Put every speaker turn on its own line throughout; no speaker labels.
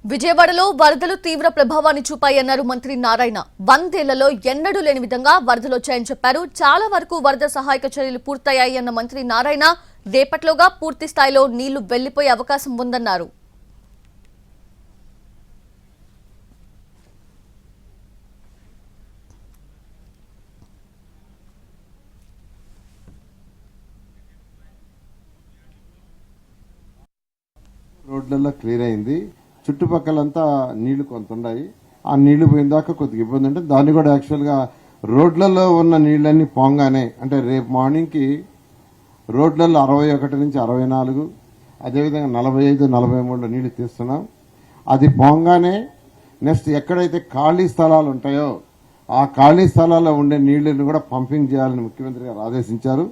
విజయవాడలో వరదలు తీవ్ర ప్రభావాన్ని చూపాయన్నారు మంత్రి నారాయణ. 100 ఏళ్లలో ఎన్నడూ లేని విధంగా వరదలు వచ్చాయని చెప్పారు. చాలా వరకు వరద సహాయక చర్యలు పూర్తయ్యాయన్న మంత్రి నారాయణ రేపట్లోగా పూర్తి స్థాయిలో నీళ్లు వెళ్లిపోయే అవకాశం ఉందన్నారు.
రోడ్లలో క్లియర్ అయింది. చుట్టుపక్కలంతా నీళ్లు కొంత ఉన్నాయి. ఆ నీళ్లు పోయిన దాకా కొద్దిగా ఇబ్బంది ఉంటుంది. దాన్ని కూడా యాక్చువల్గా రోడ్లలో ఉన్న నీళ్ళన్నీ పోంగానే, అంటే రేపు మార్నింగ్కి రోడ్లలో 61 నుంచి 64, అదేవిధంగా 45, 43 నీళ్లు తీస్తున్నాం. అది పోంగానే నెక్స్ట్ ఎక్కడైతే ఖాళీ స్థలాలు ఉంటాయో ఆ ఖాళీ స్థలాల్లో ఉండే నీళ్లను కూడా పంపింగ్ చేయాలని ముఖ్యమంత్రి గారు ఆదేశించారు.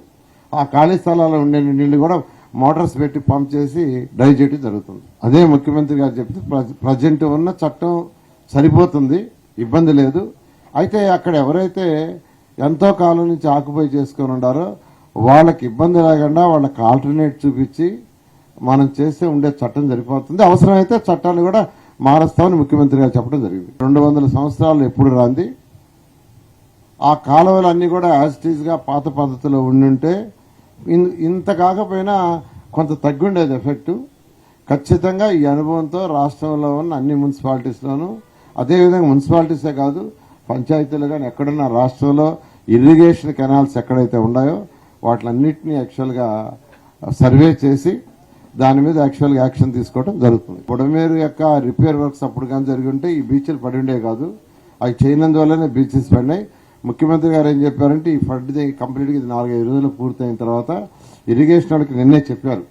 ఆ ఖాళీ స్థలాల్లో ఉండే నీళ్లు కూడా మోటార్స్ పెట్టి పంప్ చేసి డ్రైవ్ చేయడం జరుగుతుంది. అదే ముఖ్యమంత్రి గారు చెప్తే ప్రజెంట్ ఉన్న చట్టం సరిపోతుంది, ఇబ్బంది లేదు. అయితే అక్కడ ఎవరైతే ఎంతో కాలం నుంచి ఆక్యుపై చేసుకొని ఉన్నారో వాళ్ళకి ఇబ్బంది లేకుండా వాళ్ళకి ఆల్టర్నేట్ చూపించి మనం చేస్తే ఉండే చట్టం సరిపోతుంది. అవసరమైతే చట్టాన్ని కూడా మారుస్తామని ముఖ్యమంత్రి గారు చెప్పడం జరిగింది. 200 సంవత్సరాలు ఎప్పుడు రాంది ఆ కాలువలన్నీ కూడా యాజ్ ఇట్ ఈజ్ గా పాత పద్ధతిలో ఉండుంటే ఇంత కాకపోయినా కొంత తగ్గుండేది ఎఫెక్ట్. ఖచ్చితంగా ఈ అనుభవంతో రాష్ట్రంలో ఉన్న అన్ని మున్సిపాలిటీస్లోనూ, అదేవిధంగా మున్సిపాలిటీసే కాదు పంచాయతీలు కానీ ఎక్కడున్న రాష్ట్రంలో ఇరిగేషన్ కెనాల్స్ ఎక్కడైతే ఉన్నాయో వాటిలన్నింటినీ యాక్చువల్గా సర్వే చేసి దాని మీద యాక్చువల్గా యాక్షన్ తీసుకోవడం జరుగుతుంది. బుడమేరు యొక్క రిపేర్ వర్క్స్ అప్పుడు కానీ జరిగి ఉంటే ఈ బీచ్లు పడి ఉండే కాదు. అవి చేయనందువల్లనే బీచెస్ పడినాయి. ముఖ్యమంత్రి గారు ఏం చెప్పారంటే ఈ ఫండ్ కంప్లీట్గా ఇది 4-5 రోజులు పూర్తయిన తర్వాత ఇరిగేషన్ వాళ్ళకి నిన్నే చెప్పారు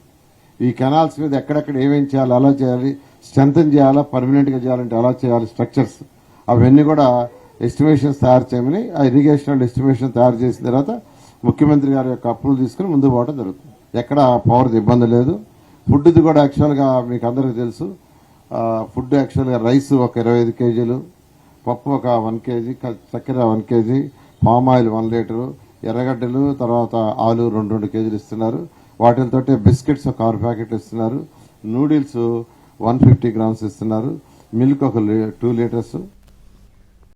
ఈ కెనాల్స్ మీద ఎక్కడెక్కడ ఏమేం చేయాలి, అలా చేయాలి, స్ట్రెంథన్ చేయాలా, పర్మనెంట్గా చేయాలంటే అలా చేయాలి, స్ట్రక్చర్స్ అవన్నీ కూడా ఎస్టిమేషన్స్ తయారు చేయమని ఆ ఇరిగేషన్ వాళ్ళు ఎస్టిమేషన్ తయారు చేసిన తర్వాత ముఖ్యమంత్రి గారి యొక్క అప్రూవల్ తీసుకుని ముందుకు పోవడం జరుగుతుంది. ఎక్కడ పవర్ది ఇబ్బంది లేదు. ఫుడ్ది కూడా యాక్చువల్గా మీకు అందరికీ తెలుసు. ఫుడ్ యాక్చువల్గా రైస్ ఒక 25 కేజీలు, పప్పు ఒక 1 కేజీ, చక్కెర 1 కేజీ, పామ్ ఆయిల్ 1 లీటరు, ఎర్రగడ్డలు తర్వాత ఆలు 2 కేజీలు ఇస్తున్నారు. వాటితో బిస్కెట్స్ ఒక 6 ప్యాకెట్లు ఇస్తున్నారు. నూడిల్స్ 150 గ్రామ్స్ ఇస్తున్నారు. మిల్క్ ఒక 2 లీటర్స్.